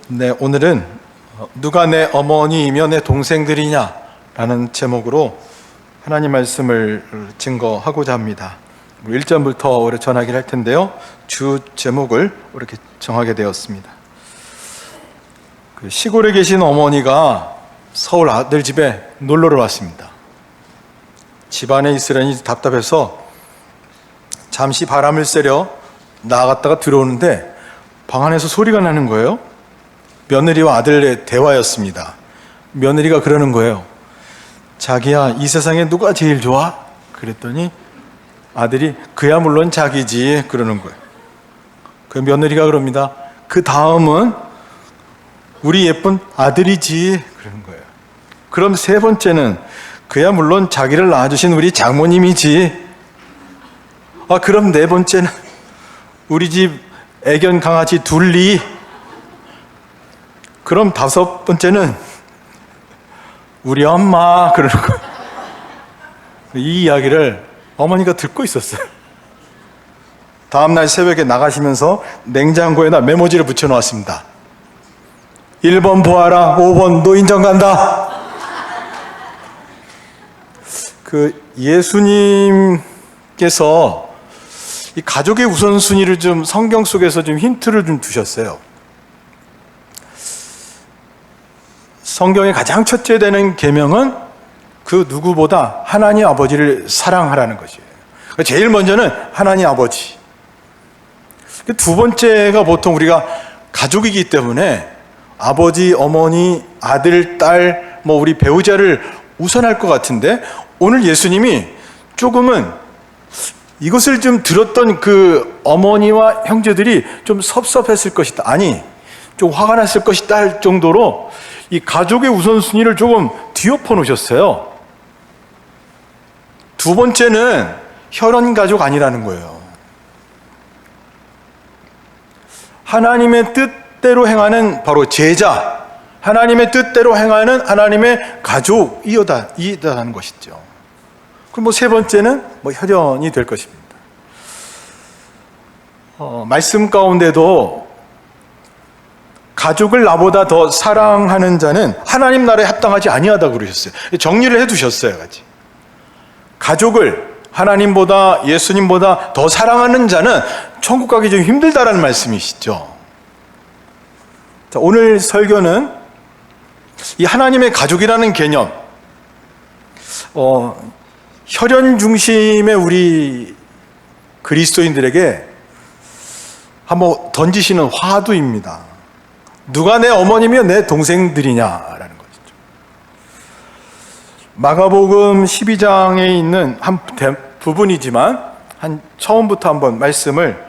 네, 오늘은 누가 내 어머니이며 내 동생들이냐 라는 제목으로 하나님 말씀을 증거하고자 합니다. 1절부터 오래 전하기를 할 텐데요, 주 제목을 이렇게 정하게 되었습니다. 시골에 계신 어머니가 서울 아들 집에 놀러를 왔습니다. 집안에 있으려니 답답해서 잠시 바람을 쐬려 나갔다가 들어오는데 방 안에서 소리가 나는 거예요. 며느리와 아들의 대화였습니다. 며느리가 그러는 거예요. 자기야, 이 세상에 누가 제일 좋아? 그랬더니 아들이 그야 물론 자기지 그러는 거예요. 그 며느리가 그럽니다. 그 다음은 우리 예쁜 아들이지 그러는 거예요. 그럼 세 번째는 그야 물론 자기를 낳아주신 우리 장모님이지. 그럼 네 번째는 우리 집 애견 강아지 둘리. 그럼 다섯 번째는 우리 엄마 그러는 거예요. 이 이야기를 어머니가 듣고 있었어요. 다음날 새벽에 나가시면서 냉장고에다 메모지를 붙여놓았습니다. 1번 보아라, 5번 노인정 간다. 예수님께서 이 가족의 우선순위를 좀 성경 속에서 좀 힌트를 좀 두셨어요. 성경의 가장 첫째 되는 계명은 그 누구보다 하나님 아버지를 사랑하라는 것이에요. 제일 먼저는 하나님 아버지. 두 번째가 보통 우리가 가족이기 때문에 아버지, 어머니, 아들, 딸, 우리 배우자를 우선할 것 같은데, 오늘 예수님이 조금은 이것을 좀 들었던 그 어머니와 형제들이 좀 섭섭했을 것이다, 아니 좀 화가 났을 것이다 할 정도로 이 가족의 우선순위를 조금 뒤엎어 놓으셨어요. 두 번째는 혈연 가족 아니라는 거예요. 하나님의 뜻대로 행하는 바로 제자, 하나님의 뜻대로 행하는 하나님의 가족이다라는 것이죠. 그럼 세 번째는 혈연이 될 것입니다. 말씀 가운데도 가족을 나보다 더 사랑하는 자는 하나님 나라에 합당하지 아니하다 그러셨어요. 정리를 해두셨어요. 같이. 가족을 하나님보다, 예수님보다 더 사랑하는 자는 천국 가기 좀 힘들다라는 말씀이시죠. 자, 오늘 설교는 이 하나님의 가족이라는 개념, 혈연 중심의 우리 그리스도인들에게 한번 던지시는 화두입니다. 누가 내 어머니며 내 동생들이냐라는 것이죠. 마가복음 12장에 있는 한 부분이지만 처음부터 한번 말씀을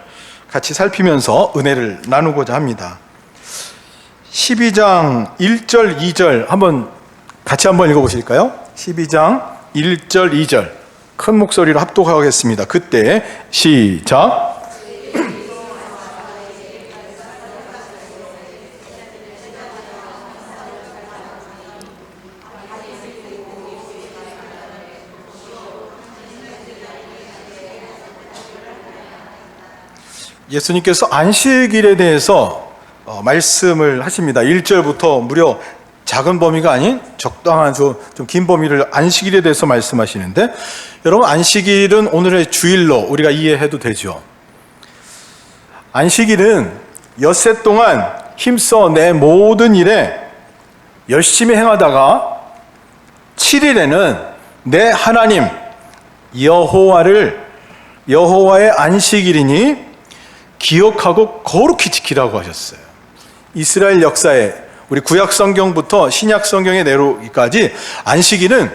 같이 살피면서 은혜를 나누고자 합니다. 12장 1절, 2절 같이 한번 읽어보실까요? 12장 1절, 2절 큰 목소리로 합독하겠습니다. 그때 시작. 예수님께서 안식일에 대해서 말씀을 하십니다. 1절부터 무려 작은 범위가 아닌 적당한 좀 긴 범위를 안식일에 대해서 말씀하시는데, 여러분 안식일은 오늘의 주일로 우리가 이해해도 되죠. 안식일은 엿새 동안 힘써 내 모든 일에 열심히 행하다가 7일에는 내 하나님 여호와의 안식일이니 기억하고 거룩히 지키라고 하셨어요. 이스라엘 역사에 우리 구약 성경부터 신약 성경에 내려오기까지 안식일은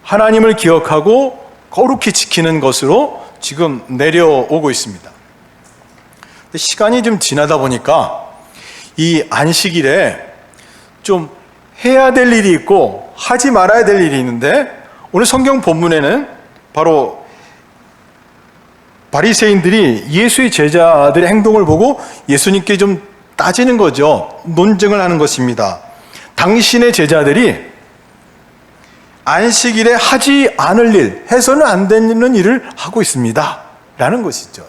하나님을 기억하고 거룩히 지키는 것으로 지금 내려오고 있습니다. 시간이 좀 지나다 보니까 이 안식일에 좀 해야 될 일이 있고 하지 말아야 될 일이 있는데, 오늘 성경 본문에는 바로 바리새인들이 예수의 제자들의 행동을 보고 예수님께 좀 따지는 거죠. 논증을 하는 것입니다. 당신의 제자들이 안식일에 하지 않을 일, 해서는 안 되는 일을 하고 있습니다 라는 것이죠.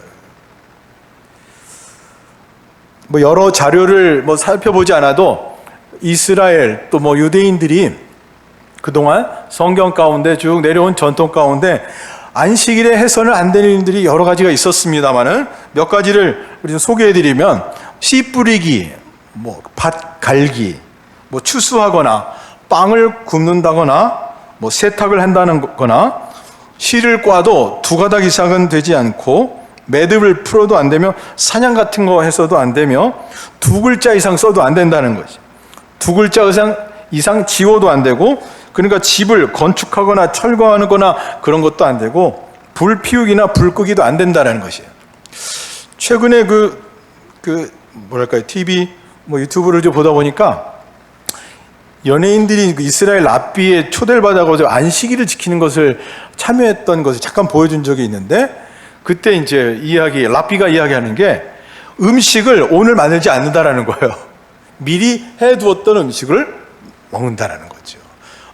뭐 여러 자료를 뭐 살펴보지 않아도 이스라엘 또 뭐 유대인들이 그동안 성경 가운데 쭉 내려온 전통 가운데 안식일에 해서는 안 되는 일들이 여러 가지가 있었습니다만은 몇 가지를 우리 소개해드리면 씨 뿌리기, 뭐 밭 갈기, 뭐 추수하거나 빵을 굽는다거나 뭐 세탁을 한다는 거나 씨를 꽈도 2가닥 이상은 되지 않고 매듭을 풀어도 안 되며 사냥 같은 거 해서도 안 되며 2글자 이상 써도 안 된다는 거지. 2글자 이상 지워도 안 되고, 그러니까 집을 건축하거나 철거하거나 그런 것도 안 되고 불 피우기나 불 끄기도 안 된다는 것이에요. 최근에 뭐랄까요, TV 뭐 유튜브를 좀 보다 보니까 연예인들이 이스라엘 랍비에 초대를 받아가지고 안식일을 지키는 것을 참여했던 것을 잠깐 보여준 적이 있는데, 그때 이제 랍비가 이야기하는 게 음식을 오늘 만들지 않는다라는 거예요. 미리 해두었던 음식을 먹는다라는 거죠.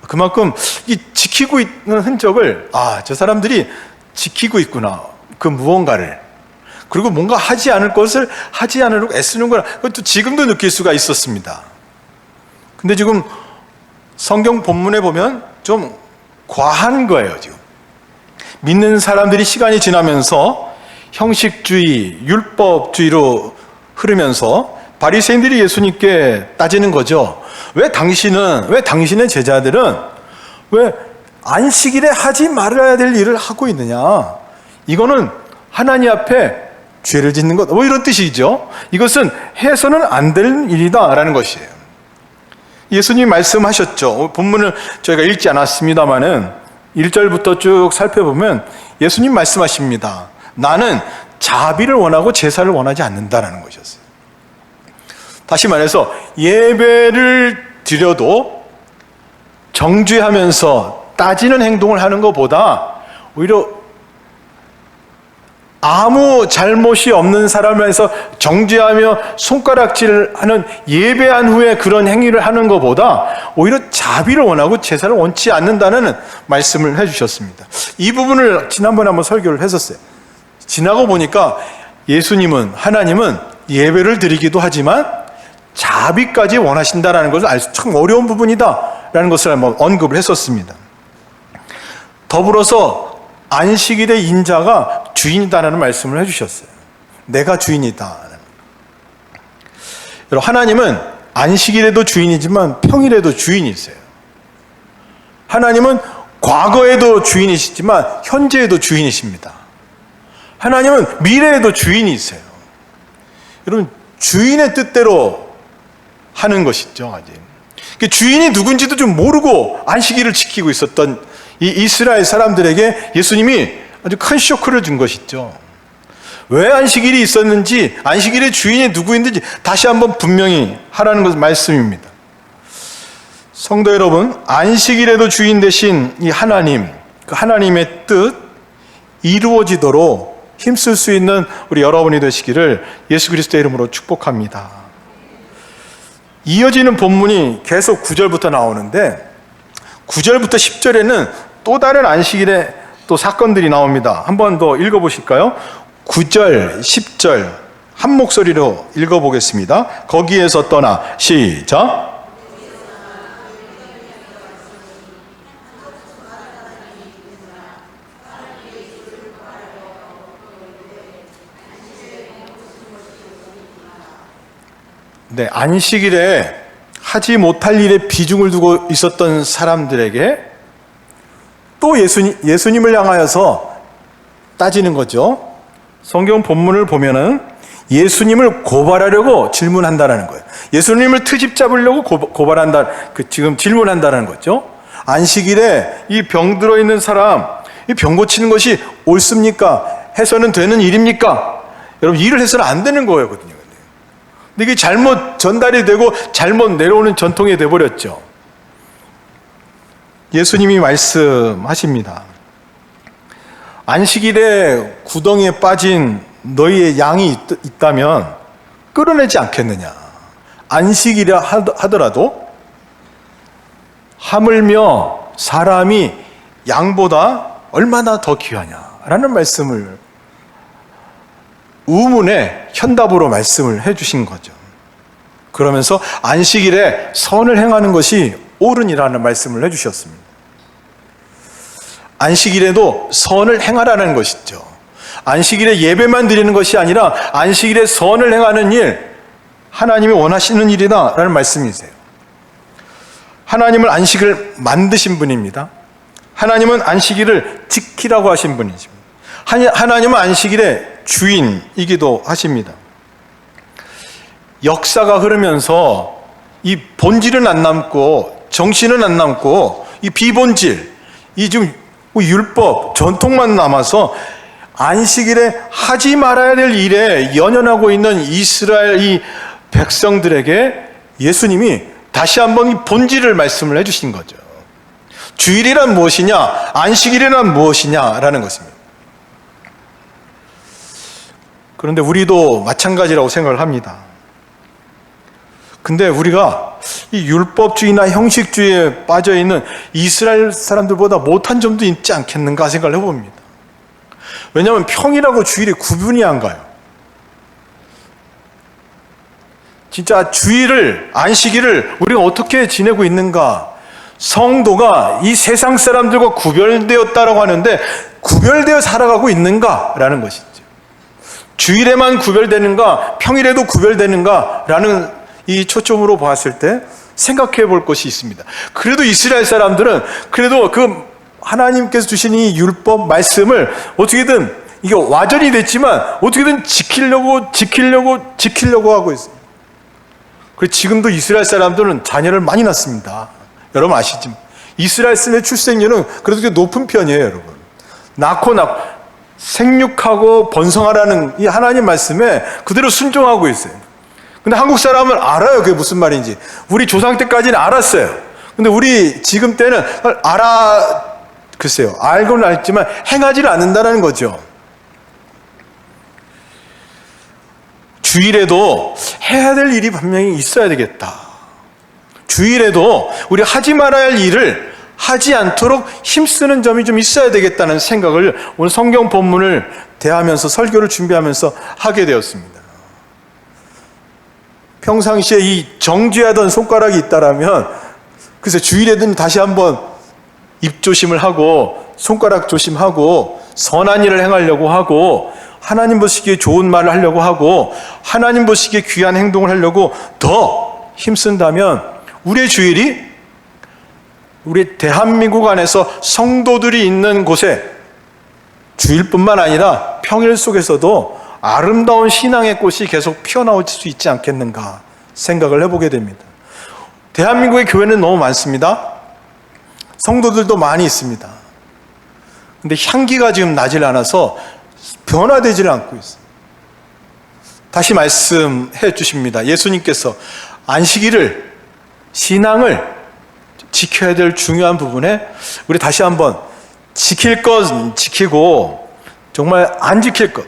그만큼 이 지키고 있는 흔적을, 저 사람들이 지키고 있구나, 그 무언가를. 그리고 뭔가 하지 않을 것을 하지 않으려고 애쓰는구나. 그것도 지금도 느낄 수가 있었습니다. 근데 지금 성경 본문에 보면 좀 과한 거예요, 지금. 믿는 사람들이 시간이 지나면서 형식주의, 율법주의로 흐르면서 바리새인들이 예수님께 따지는 거죠. 왜 당신의 제자들은 왜 안식일에 하지 말아야 될 일을 하고 있느냐? 이거는 하나님 앞에 죄를 짓는 것, 뭐 이런 뜻이죠. 이것은 해서는 안 될 일이다라는 것이에요. 예수님이 말씀하셨죠. 본문을 저희가 읽지 않았습니다만은 1절부터 쭉 살펴보면 예수님 말씀하십니다. 나는 자비를 원하고 제사를 원하지 않는다라는 것이었어요. 다시 말해서 예배를 드려도 정죄하면서 따지는 행동을 하는 것보다 오히려 아무 잘못이 없는 사람을 해서 정죄하며 손가락질하는, 예배한 후에 그런 행위를 하는 것보다 오히려 자비를 원하고 제사를 원치 않는다는 말씀을 해주셨습니다. 이 부분을 지난번에 한번 설교를 했었어요. 지나고 보니까 하나님은 예배를 드리기도 하지만 자비까지 원하신다는 것을 알 수 참 어려운 부분이다라는 것을 한번 언급을 했었습니다. 더불어서 안식일의 인자가 주인이다라는 말씀을 해주셨어요. 내가 주인이다. 여러분, 하나님은 안식일에도 주인이지만 평일에도 주인이세요. 하나님은 과거에도 주인이시지만 현재에도 주인이십니다. 하나님은 미래에도 주인이세요. 여러분, 주인의 뜻대로 하는 것이죠. 아직 주인이 누군지도 좀 모르고 안식일을 지키고 있었던 이 이스라엘 사람들에게 예수님이 아주 큰 쇼크를 준 것이죠. 왜 안식일이 있었는지, 안식일의 주인이 누구인지 다시 한번 분명히 하라는 것은 말씀입니다. 성도 여러분, 안식일에도 주인 되신 이 하나님, 그 하나님의 뜻 이루어지도록 힘쓸 수 있는 우리 여러분이 되시기를 예수 그리스도의 이름으로 축복합니다. 이어지는 본문이 계속 9절부터 나오는데 9절부터 10절에는 또 다른 안식일의 또 사건들이 나옵니다. 한 번 더 읽어보실까요? 9절, 10절 한 목소리로 읽어보겠습니다. 거기에서 떠나, 시작. 네, 안식일에 하지 못할 일에 비중을 두고 있었던 사람들에게 또 예수님을 향하여서 따지는 거죠. 성경 본문을 보면은 예수님을 고발하려고 질문한다라는 거예요. 예수님을 트집 잡으려고 고발한다, 지금 질문한다는 거죠. 안식일에 이 병 들어 있는 사람, 이 병 고치는 것이 옳습니까? 해서는 되는 일입니까? 여러분, 일을 해서는 안 되는 거거든요. 근데 이게 잘못 전달이 되고 잘못 내려오는 전통이 돼버렸죠. 예수님이 말씀하십니다. 안식일에 구덩이에 빠진 너희의 양이 있다면 끌어내지 않겠느냐. 안식일이라 하더라도 하물며 사람이 양보다 얼마나 더 귀하냐라는 말씀을 의문의 현답으로 말씀을 해주신 거죠. 그러면서 안식일에 선을 행하는 것이 옳으니라는 말씀을 해주셨습니다. 안식일에도 선을 행하라는 것이죠. 안식일에 예배만 드리는 것이 아니라 안식일에 선을 행하는 일, 하나님이 원하시는 일이다 라는 말씀이세요. 하나님은 안식을 만드신 분입니다. 하나님은 안식일을 지키라고 하신 분이십니다. 하나님은 안식일의 주인이기도 하십니다. 역사가 흐르면서 이 본질은 안 남고 정신은 안 남고 이 비본질, 이 좀 율법, 전통만 남아서 안식일에 하지 말아야 될 일에 연연하고 있는 이스라엘 이 백성들에게 예수님이 다시 한번 이 본질을 말씀을 해주신 거죠. 주일이란 무엇이냐, 안식일이란 무엇이냐라는 것입니다. 그런데 우리도 마찬가지라고 생각을 합니다. 근데 우리가 이 율법주의나 형식주의에 빠져있는 이스라엘 사람들보다 못한 점도 있지 않겠는가 생각을 해봅니다. 왜냐하면 평일하고 주일이 구분이 안 가요. 진짜 주일을, 안식일을 우리가 어떻게 지내고 있는가? 성도가 이 세상 사람들과 구별되었다라고 하는데 구별되어 살아가고 있는가라는 것이죠. 주일에만 구별되는가, 평일에도 구별되는가라는 이 초점으로 봤을 때 생각해 볼 것이 있습니다. 그래도 이스라엘 사람들은 그래도 그 하나님께서 주신 이 율법 말씀을 어떻게든 이게 와전이 됐지만 어떻게든 지키려고 하고 있어요. 그래서 지금도 이스라엘 사람들은 자녀를 많이 낳습니다. 여러분 아시죠? 이스라엘 사람의 출생률은 그래도 높은 편이에요, 여러분. 낳고 생육하고 번성하라는 이 하나님 말씀에 그대로 순종하고 있어요. 근데 한국 사람은 알아요, 그게 무슨 말인지. 우리 조상 때까지는 알았어요. 근데 우리 지금 때는 글쎄요, 알고는 알지만 행하지를 않는다는 거죠. 주일에도 해야 될 일이 분명히 있어야 되겠다. 주일에도 우리 하지 말아야 할 일을 하지 않도록 힘쓰는 점이 좀 있어야 되겠다는 생각을 오늘 성경 본문을 대하면서 설교를 준비하면서 하게 되었습니다. 평상시에 이 정죄하던 손가락이 있다라면 그래서 주일에는 다시 한번 입조심을 하고 손가락 조심하고 선한 일을 행하려고 하고 하나님 보시기에 좋은 말을 하려고 하고 하나님 보시기에 귀한 행동을 하려고 더 힘쓴다면 우리의 주일이 우리 대한민국 안에서 성도들이 있는 곳에 주일뿐만 아니라 평일 속에서도 아름다운 신앙의 꽃이 계속 피어나올 수 있지 않겠는가 생각을 해보게 됩니다. 대한민국의 교회는 너무 많습니다. 성도들도 많이 있습니다. 근데 향기가 지금 나질 않아서 변화되질 않고 있어요. 다시 말씀해 주십니다. 예수님께서 안식일을, 신앙을 지켜야 될 중요한 부분에 우리 다시 한번 지킬 것 지키고 정말 안 지킬 것,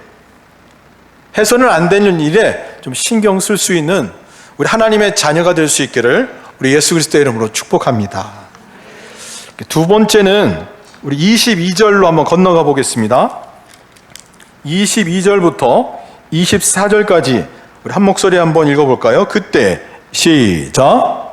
해서는 안 되는 일에 좀 신경 쓸 수 있는 우리 하나님의 자녀가 될 수 있기를 우리 예수 그리스도의 이름으로 축복합니다. 두 번째는 우리 22절로 한번 건너가 보겠습니다. 22절부터 24절까지 우리 한 목소리 한번 읽어볼까요? 그때 시작.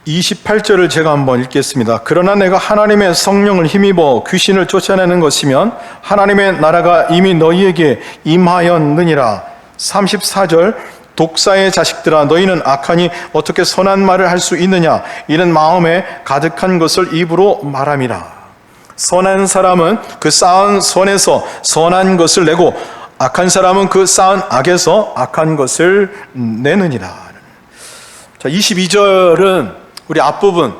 (28절을) 제가 한번 읽겠습니다. 그러나 내가 하나님의 성령을 힘입어 귀신을 쫓아내는 것이면 하나님의 나라가 이미 너희에게 임하였느니라. (34절) 독사의 자식들아, 너희는 악하니 어떻게 선한 말을 할 수 있느냐? 이는 마음에 가득한 것을 입으로 말함이라. 선한 사람은 그 쌓은 선에서 선한 것을 내고 악한 사람은 그 쌓은 악에서 악한 것을 내느니라. 자, 22절은 우리 앞부분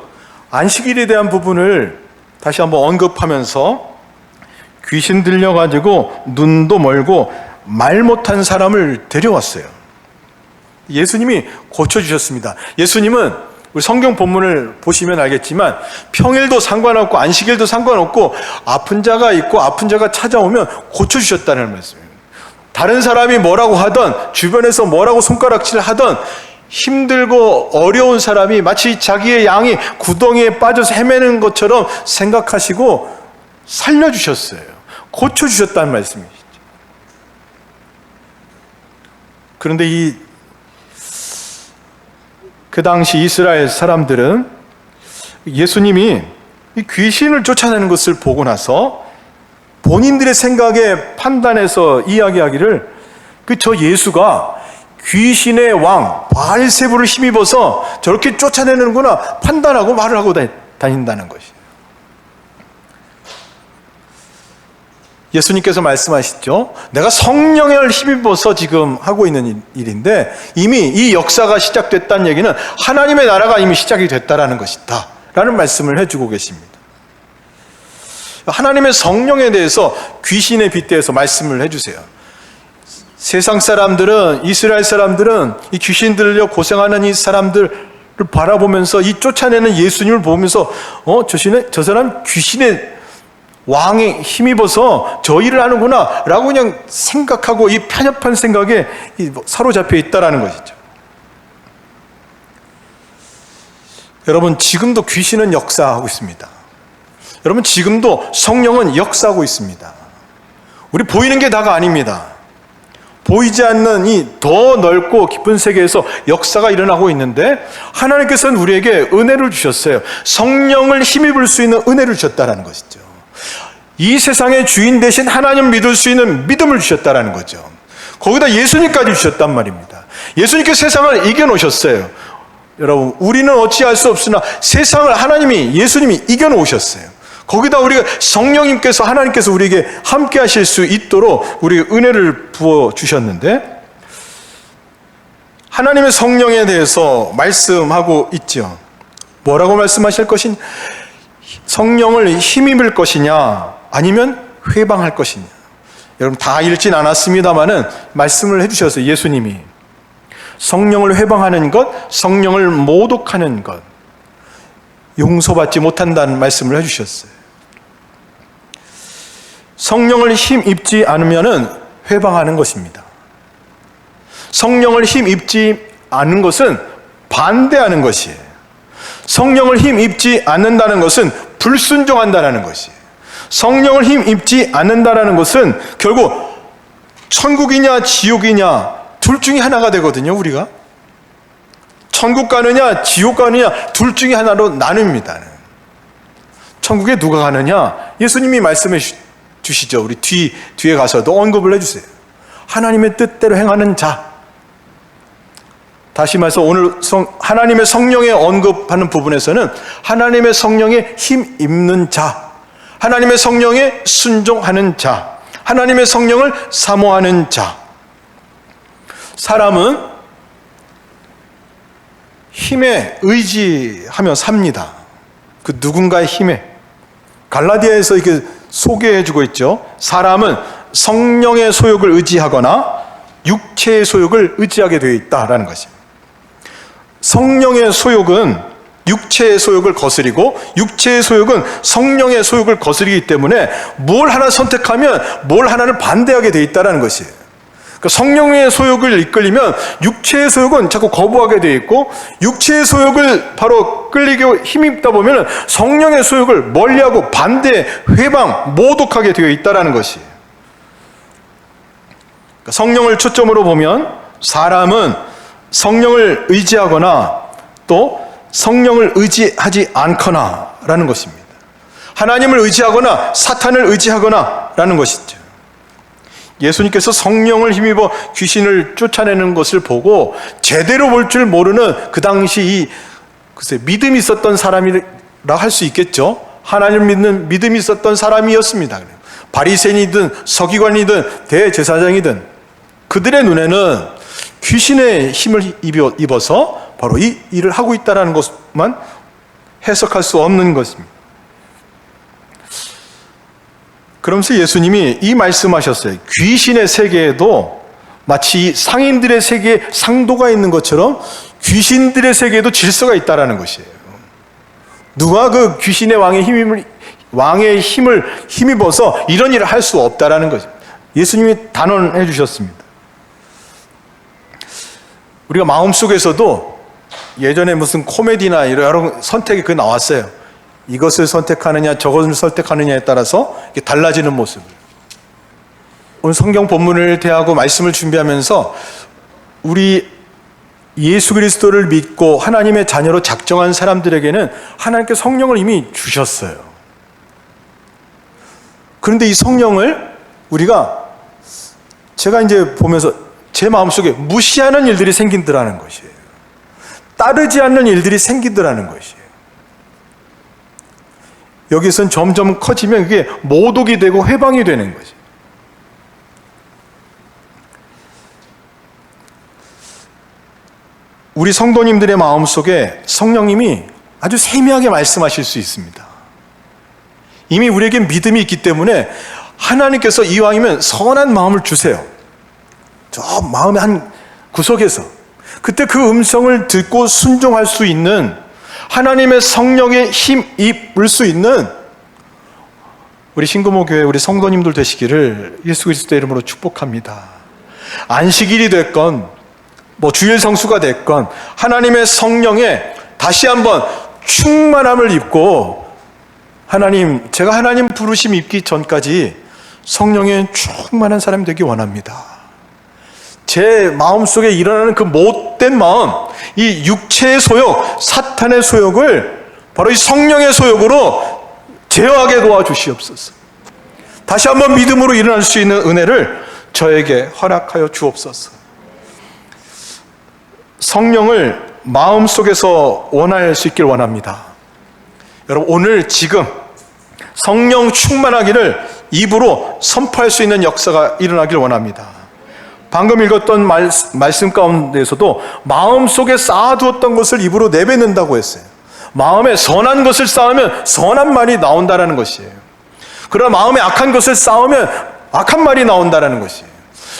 안식일에 대한 부분을 다시 한번 언급하면서 귀신 들려가지고 눈도 멀고 말 못한 사람을 데려왔어요. 예수님이 고쳐주셨습니다. 예수님은 우리 성경 본문을 보시면 알겠지만 평일도 상관없고 안식일도 상관없고 아픈 자가 있고 아픈 자가 찾아오면 고쳐주셨다는 말씀이에요. 다른 사람이 뭐라고 하던 주변에서 뭐라고 손가락질 하던 힘들고 어려운 사람이 마치 자기의 양이 구덩이에 빠져서 헤매는 것처럼 생각하시고 살려주셨어요. 고쳐주셨다는 말씀이시죠. 그런데 그 당시 이스라엘 사람들은 예수님이 이 귀신을 쫓아내는 것을 보고 나서 본인들의 생각에 판단해서 이야기하기를 저 예수가 귀신의 왕 바알세부를 힘입어서 저렇게 쫓아내는구나 판단하고 말을 하고 다닌다는 것이에요. 예수님께서 말씀하시죠. 내가 성령을 힘입어서 지금 하고 있는 일인데 이미 이 역사가 시작됐다는 얘기는 하나님의 나라가 이미 시작이 됐다라는 것이다 라는 말씀을 해주고 계십니다. 하나님의 성령에 대해서 귀신에 빗대어서 말씀을 해주세요. 세상 사람들은, 이스라엘 사람들은 이 귀신들로 고생하는 이 사람들을 바라보면서 이 쫓아내는 예수님을 보면서 저 사람 귀신의 왕에 힘입어서 저 일을 하는구나 라고 그냥 생각하고 이 편협한 생각에 사로잡혀 있다라는 것이죠. 여러분, 지금도 귀신은 역사하고 있습니다. 여러분, 지금도 성령은 역사하고 있습니다. 우리 보이는 게 다가 아닙니다. 보이지 않는 이 더 넓고 깊은 세계에서 역사가 일어나고 있는데 하나님께서는 우리에게 은혜를 주셨어요. 성령을 힘입을 수 있는 은혜를 주셨다는 것이죠. 이 세상의 주인 대신 하나님 믿을 수 있는 믿음을 주셨다는 거죠. 거기다 예수님까지 주셨단 말입니다. 예수님께서 세상을 이겨놓으셨어요. 여러분, 우리는 어찌할 수 없으나 세상을 예수님이 이겨놓으셨어요. 거기다 우리가 성령님께서, 하나님께서 우리에게 함께 하실 수 있도록 우리에게 은혜를 부어주셨는데 하나님의 성령에 대해서 말씀하고 있죠. 뭐라고 말씀하실 것이냐? 성령을 힘입을 것이냐 아니면 회방할 것이냐. 여러분, 다 읽진 않았습니다마는 말씀을 해주셔서 예수님이 성령을 회방하는 것, 성령을 모독하는 것, 용서받지 못한다는 말씀을 해주셨어요. 성령을 힘입지 않으면 회방하는 것입니다. 성령을 힘입지 않는 것은 반대하는 것이에요. 성령을 힘입지 않는다는 것은 불순종한다는 것이에요. 성령을 힘입지 않는다는 것은 결국 천국이냐 지옥이냐 둘 중에 하나가 되거든요. 우리가 천국 가느냐 지옥 가느냐 둘 중에 하나로 나눕니다. 천국에 누가 가느냐? 예수님이 말씀해 주시죠. 우리 뒤에 가서도 언급을 해주세요. 하나님의 뜻대로 행하는 자. 다시 말해서 오늘 하나님의 성령에 언급하는 부분에서는 하나님의 성령에 힘 입는 자, 하나님의 성령에 순종하는 자, 하나님의 성령을 사모하는 자. 사람은 힘에 의지하며 삽니다. 그 누군가의 힘에. 갈라디아에서 이렇게 소개해주고 있죠. 사람은 성령의 소욕을 의지하거나 육체의 소욕을 의지하게 되어 있다라는 것입니다. 성령의 소욕은 육체의 소욕을 거스리고 육체의 소욕은 성령의 소욕을 거스리기 때문에 뭘 하나 선택하면 뭘 하나를 반대하게 되어 있다는 것이에요. 그러니까 성령의 소욕을 이끌리면 육체의 소욕은 자꾸 거부하게 되어 있고 육체의 소욕을 바로 끌리게 힘입다 보면 성령의 소욕을 멀리하고 반대, 회방, 모독하게 되어 있다는 것이에요. 그러니까 성령을 초점으로 보면 사람은 성령을 의지하거나 또 성령을 의지하지 않거나 라는 것입니다. 하나님을 의지하거나 사탄을 의지하거나 라는 것이죠. 예수님께서 성령을 힘입어 귀신을 쫓아내는 것을 보고 제대로 볼 줄 모르는 그 당시 글쎄 믿음이 있었던 사람이라 할 수 있겠죠. 하나님을 믿는 믿음이 있었던 사람이었습니다. 바리새인이든 서기관이든 대제사장이든 그들의 눈에는 귀신의 힘을 입어서 바로 이 일을 하고 있다는 것만 해석할 수 없는 것입니다. 그러면서 예수님이 이 말씀하셨어요. 귀신의 세계에도 마치 상인들의 세계에 상도가 있는 것처럼 귀신들의 세계에도 질서가 있다라는 것이에요. 누가 그 귀신의 왕의 힘을 힘입어서 이런 일을 할 수 없다라는 거죠. 예수님이 단언해 주셨습니다. 우리가 마음속에서도 예전에 무슨 코미디나 여러 선택이 나왔어요. 이것을 선택하느냐 저것을 선택하느냐에 따라서 이게 달라지는 모습을. 오늘 성경 본문을 대하고 말씀을 준비하면서 우리 예수 그리스도를 믿고 하나님의 자녀로 작정한 사람들에게는 하나님께 성령을 이미 주셨어요. 그런데 이 성령을 우리가 제가 이제 보면서 제 마음속에 무시하는 일들이 생긴다는 것이에요. 따르지 않는 일들이 생긴다는 것이에요. 여기선 점점 커지면 그게 모독이 되고 회방이 되는 거죠. 우리 성도님들의 마음속에 성령님이 아주 세미하게 말씀하실 수 있습니다. 이미 우리에게 믿음이 있기 때문에 하나님께서 이왕이면 선한 마음을 주세요. 저 마음의 한 구석에서 그때 그 음성을 듣고 순종할 수 있는 하나님의 성령의 힘 입을 수 있는 우리 신금호 교회 우리 성도님들 되시기를 예수 그리스도의 이름으로 축복합니다. 안식일이 됐건 주일 성수가 됐건 하나님의 성령에 다시 한번 충만함을 입고 제가 하나님 부르심 입기 전까지 성령에 충만한 사람이 되기 원합니다. 제 마음속에 일어나는 그 못된 마음, 이 육체의 소욕, 사탄의 소욕을 바로 이 성령의 소욕으로 제어하게 도와주시옵소서. 다시 한번 믿음으로 일어날 수 있는 은혜를 저에게 허락하여 주옵소서. 성령을 마음속에서 원할 수 있길 원합니다. 여러분, 오늘 지금 성령 충만하기를 입으로 선포할 수 있는 역사가 일어나길 원합니다. 방금 읽었던 말씀 가운데에서도 마음속에 쌓아두었던 것을 입으로 내뱉는다고 했어요. 마음에 선한 것을 쌓으면 선한 말이 나온다는 것이에요. 그러나 마음에 악한 것을 쌓으면 악한 말이 나온다는 것이에요.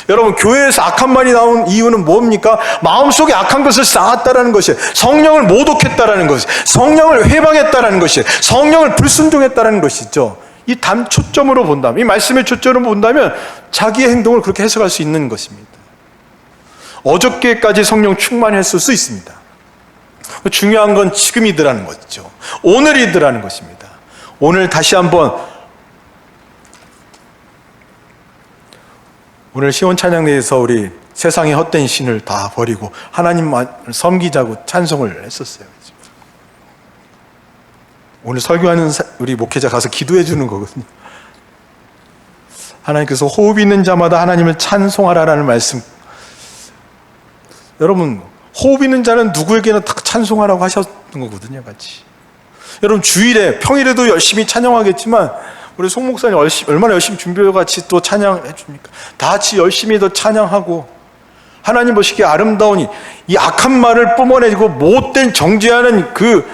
여러분, 교회에서 악한 말이 나온 이유는 뭡니까? 마음속에 악한 것을 쌓았다는 것이에요. 성령을 모독했다는 것이에요. 성령을 회방했다는 것이에요. 성령을 불순종했다는 것이죠. 이 초점으로 본다면, 이 말씀의 초점으로 본다면 자기의 행동을 그렇게 해석할 수 있는 것입니다. 어저께까지 성령 충만했을 수 있습니다. 중요한 건 지금이더라는 거죠. 오늘이더라는 것입니다. 오늘 다시 한번 오늘 시온 찬양대에서 우리 세상의 헛된 신을 다 버리고 하나님만 섬기자고 찬송을 했었어요. 오늘 설교하는 우리 목회자 가서 기도해 주는 거거든요. 하나님께서 호흡 있는 자마다 하나님을 찬송하라라는 말씀. 여러분, 호흡 있는 자는 누구에게나 다 찬송하라고 하셨던 거거든요, 같이. 여러분, 주일에 평일에도 열심히 찬양하겠지만 우리 송 목사님 얼마나 열심히 준비해 같이 또 찬양해 줍니까? 다 같이 열심히 더 찬양하고 하나님 보시기에 아름다운 이 악한 말을 뿜어내고 못된 정죄하는 그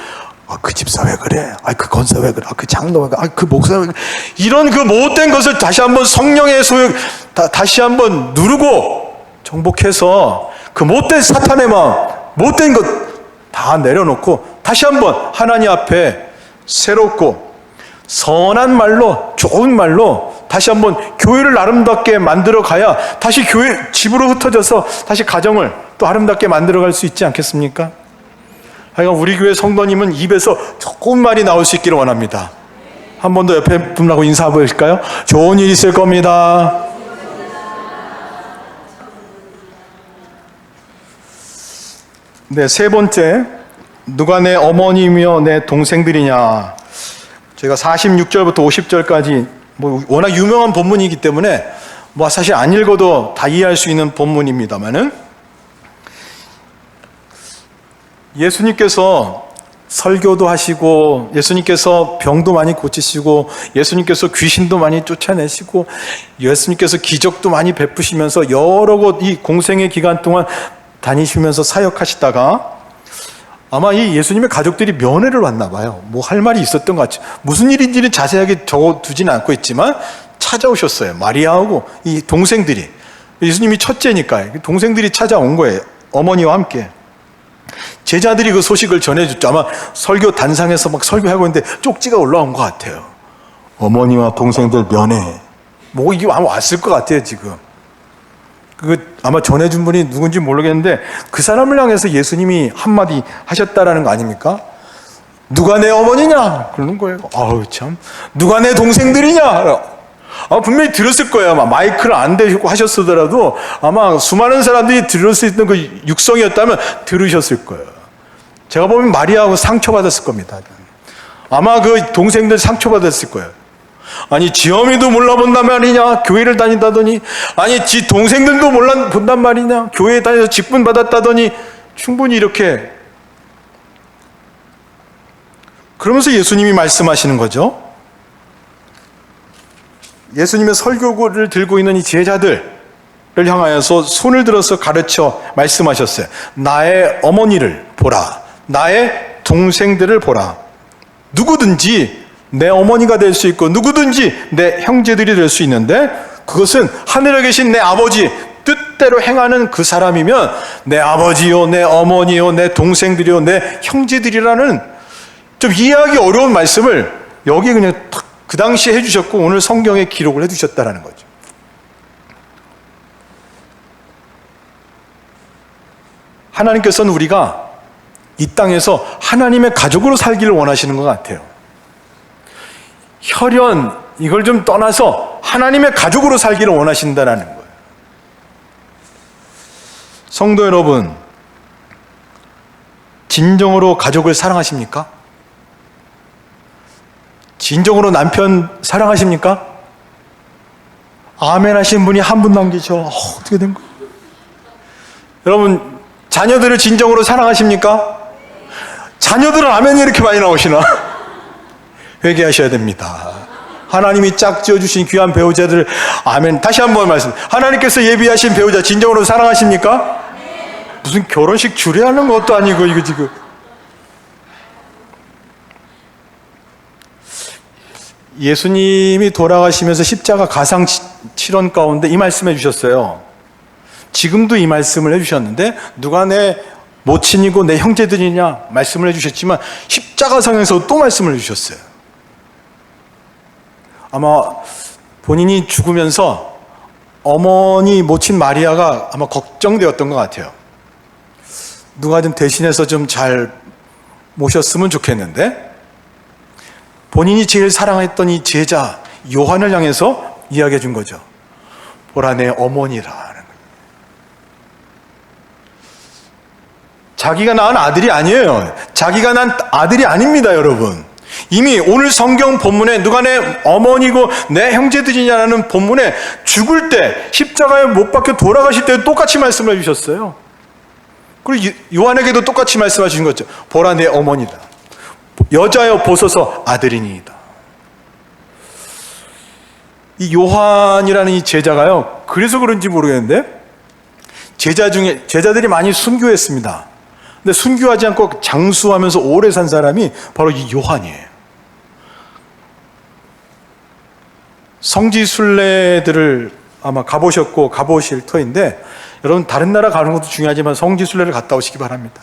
집사 왜 그래? 그 권사 왜 그래? 그 장로 왜 그래? 그 목사 왜 그래? 이런 그 못된 것을 다시 한번 성령의 소욕 다시 한번 누르고 정복해서 그 못된 사탄의 마음, 못된 것 다 내려놓고 다시 한번 하나님 앞에 새롭고 선한 말로, 좋은 말로 다시 한번 교회를 아름답게 만들어 가야 다시 교회 집으로 흩어져서 다시 가정을 또 아름답게 만들어 갈 수 있지 않겠습니까? 하여간 우리 교회 성도님은 입에서 좋은 말이 나올 수 있기를 원합니다. 한 번 더 옆에 분하고 인사 보실까요? 좋은 일 있을 겁니다. 네, 세 번째, 누가 내 어머니며 내 동생들이냐. 저희가 46절부터 50절까지 워낙 유명한 본문이기 때문에 사실 안 읽어도 다 이해할 수 있는 본문입니다만은 예수님께서 설교도 하시고 예수님께서 병도 많이 고치시고 예수님께서 귀신도 많이 쫓아내시고 예수님께서 기적도 많이 베푸시면서 여러 곳 이 공생의 기간 동안 다니시면서 사역하시다가 아마 이 예수님의 가족들이 면회를 왔나 봐요. 할 말이 있었던 것 같죠. 무슨 일인지는 자세하게 적어두지는 않고 있지만 찾아오셨어요. 마리아하고 이 동생들이. 예수님이 첫째니까 동생들이 찾아온 거예요. 어머니와 함께. 제자들이 그 소식을 전해줬죠. 아마 설교 단상에서 막 설교하고 있는데 쪽지가 올라온 것 같아요. 어머니와 동생들 면회. 뭐 이게 아마 왔을 것 같아요, 지금. 그 아마 전해준 분이 누군지 모르겠는데 그 사람을 향해서 예수님이 한마디 하셨다라는 거 아닙니까? 누가 내 어머니냐? 그러는 거예요. 아우 참. 누가 내 동생들이냐? 분명히 들었을 거예요. 아마 마이크를 안 대고 하셨더라도 아마 수많은 사람들이 들을 수 있는 그 육성이었다면 들으셨을 거예요. 제가 보면 마리아하고 상처받았을 겁니다. 아마 그 동생들 상처받았을 거예요. 아니 지 어미도 몰라본단 말이냐? 교회를 다닌다더니, 아니 지 동생들도 몰라본단 말이냐? 교회에 다녀서 직분 받았다더니, 충분히 이렇게. 그러면서 예수님이 말씀하시는 거죠. 예수님의 설교를 들고 있는 이 제자들을 향하여서 손을 들어서 가르쳐 말씀하셨어요. 나의 어머니를 보라. 나의 동생들을 보라. 누구든지 내 어머니가 될 수 있고 누구든지 내 형제들이 될 수 있는데 그것은 하늘에 계신 내 아버지 뜻대로 행하는 그 사람이면 내 아버지요, 내 어머니요, 내 동생들이요, 내 형제들이라는 좀 이해하기 어려운 말씀을 여기 그냥 탁 그 당시에 해주셨고 오늘 성경에 기록을 해두셨다라는 거죠. 하나님께서는 우리가 이 땅에서 하나님의 가족으로 살기를 원하시는 것 같아요. 혈연 이걸 좀 떠나서 하나님의 가족으로 살기를 원하신다는 거예요. 성도 여러분, 진정으로 가족을 사랑하십니까? 진정으로 남편 사랑하십니까? 아멘 하신 분이 한 분 남기죠. 어떻게 된 거예요? 여러분, 자녀들을 진정으로 사랑하십니까? 자녀들은 아멘이 이렇게 많이 나오시나? 회개하셔야 됩니다. 하나님이 짝 지어주신 귀한 배우자들, 아멘. 다시 한번 말씀. 하나님께서 예비하신 배우자 진정으로 사랑하십니까? 무슨 결혼식 주례하는 것도 아니고 이거 지금. 예수님이 돌아가시면서 십자가 가상 칠언 가운데 이 말씀해 주셨어요. 지금도 이 말씀을 해주셨는데 누가 내 모친이고 내 형제들이냐 말씀을 해주셨지만 십자가상에서 또 말씀을 해주셨어요. 아마 본인이 죽으면서 어머니 모친 마리아가 아마 걱정되었던 것 같아요. 누가 좀 대신해서 좀 잘 모셨으면 좋겠는데 본인이 제일 사랑했던 이 제자 요한을 향해서 이야기해 준 거죠. 보라 내 어머니라. 자기가 낳은 아들이 아니에요. 자기가 낳은 아들이 아닙니다, 여러분. 이미 오늘 성경 본문에 누가 내 어머니고 내 형제들이냐라는 본문에 죽을 때 십자가에 못 박혀 돌아가실 때 똑같이 말씀을 해주셨어요. 그리고 요한에게도 똑같이 말씀하신 거죠. 보라 내 어머니다. 여자여 보소서 아들이니이다. 이 요한이라는 이 제자가요, 그래서 그런지 모르겠는데 제자들이 많이 순교했습니다. 근데 순교하지 않고 장수하면서 오래 산 사람이 바로 이 요한이에요. 성지순례들을 아마 가보셨고 가보실 터인데 여러분 다른 나라 가는 것도 중요하지만 성지순례를 갔다 오시기 바랍니다.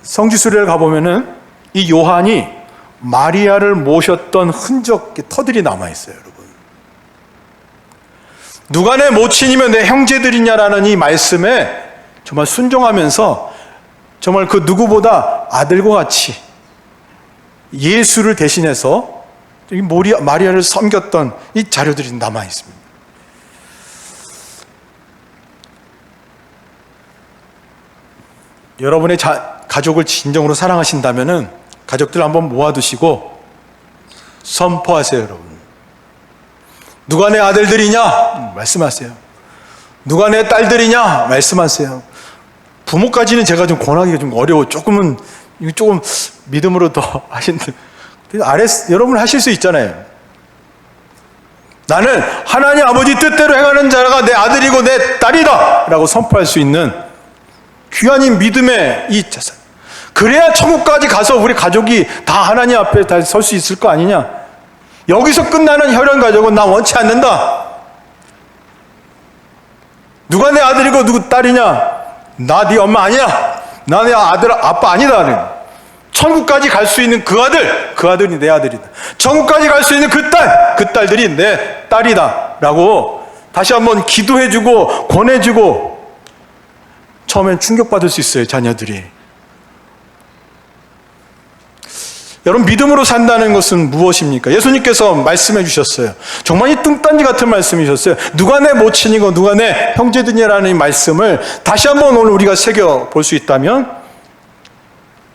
성지순례를 가보면은 이 요한이 마리아를 모셨던 흔적, 터들이 남아있어요, 여러분. 누가 내 모친이면 내 형제들이냐라는 이 말씀에 정말 순종하면서 정말 그 누구보다 아들과 같이 예수를 대신해서 마리아를 섬겼던 이 자료들이 남아있습니다. 여러분의 가족을 진정으로 사랑하신다면은 가족들 한번 모아두시고 선포하세요, 여러분. 누가 내 아들들이냐? 말씀하세요. 누가 내 딸들이냐? 말씀하세요. 부모까지는 제가 좀 권하기가 좀 어려워. 조금 믿음으로 더 하신다. 여러분 하실 수 있잖아요. 나는 하나님 아버지 뜻대로 행하는 자가 내 아들이고 내 딸이다! 라고 선포할 수 있는 귀한 이 믿음의 이 자세. 그래야 천국까지 가서 우리 가족이 다 하나님 앞에 다 설 수 있을 거 아니냐. 여기서 끝나는 혈연 가족은 나 원치 않는다. 누가 내 아들이고 누구 딸이냐. 나 네 엄마 아니야. 나 네 아들 아빠 아니다. 천국까지 갈 수 있는 그 아들이 내 아들이다. 천국까지 갈 수 있는 그 딸들이 내 딸이다 라고 다시 한번 기도해주고 권해주고, 처음엔 충격받을 수 있어요, 자녀들이. 여러분, 믿음으로 산다는 것은 무엇입니까? 예수님께서 말씀해 주셨어요. 정말 이 뚱딴지 같은 말씀이셨어요. 누가 내 모친이고 누가 내 형제들이라는 이 말씀을 다시 한번 오늘 우리가 새겨볼 수 있다면,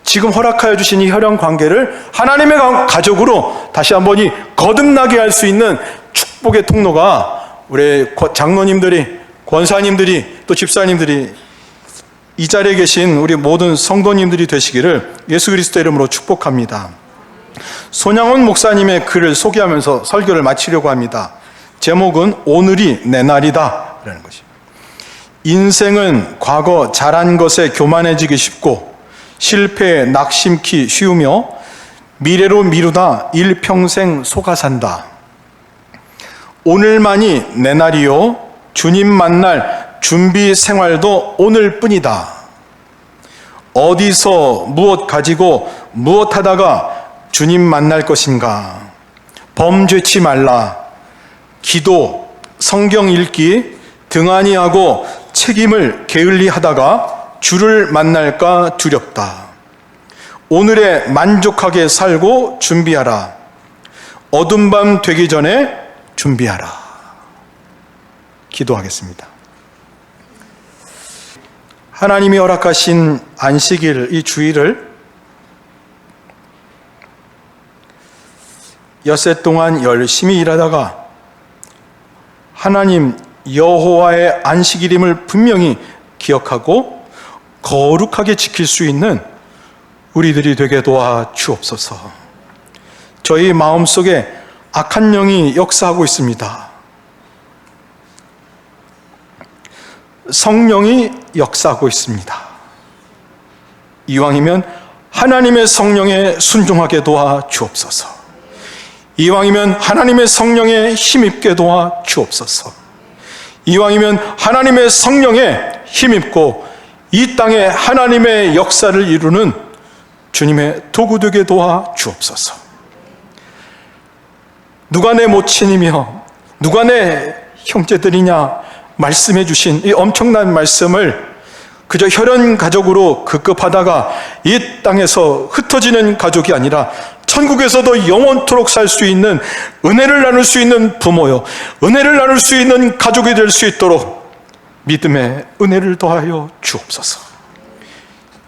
지금 허락하여 주신 이 혈연 관계를 하나님의 가족으로 다시 한번 이 거듭나게 할 수 있는 축복의 통로가 우리 장로님들이, 권사님들이, 또 집사님들이, 이 자리에 계신 우리 모든 성도님들이 되시기를 예수 그리스도 이름으로 축복합니다. 손양원 목사님의 글을 소개하면서 설교를 마치려고 합니다. 제목은 오늘이 내 날이다 라는 것입니다. 인생은 과거 잘한 것에 교만해지기 쉽고 실패에 낙심키 쉬우며 미래로 미루다 일평생 속아 산다. 오늘만이 내 날이요 주님 만날 준비 생활도 오늘뿐이다. 어디서 무엇 가지고 무엇 하다가 주님 만날 것인가? 범죄치 말라. 기도, 성경 읽기, 등한히하고 책임을 게을리하다가 주를 만날까 두렵다. 오늘에 만족하게 살고 준비하라. 어둠 밤 되기 전에 준비하라. 기도하겠습니다. 하나님이 허락하신 안식일, 이 주일을 엿새 동안 열심히 일하다가 하나님 여호와의 안식일임을 분명히 기억하고 거룩하게 지킬 수 있는 우리들이 되게 도와 주옵소서. 저희 마음속에 악한 영이 역사하고 있습니다. 성령이 역사하고 있습니다. 이왕이면 하나님의 성령에 순종하게 도와 주옵소서. 이왕이면 하나님의 성령에 힘입게 도와 주옵소서. 이왕이면 하나님의 성령에 힘입고 이 땅에 하나님의 역사를 이루는 주님의 도구 되게 도와 주옵소서. 누가 내 모친이며 누가 내 형제들이냐 말씀해 주신 이 엄청난 말씀을 그저 혈연 가족으로 급급하다가 이 땅에서 흩어지는 가족이 아니라 천국에서도 영원토록 살 수 있는, 은혜를 나눌 수 있는 부모요, 은혜를 나눌 수 있는 가족이 될 수 있도록 믿음의 은혜를 더하여 주옵소서.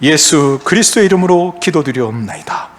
예수 그리스도의 이름으로 기도드리옵나이다.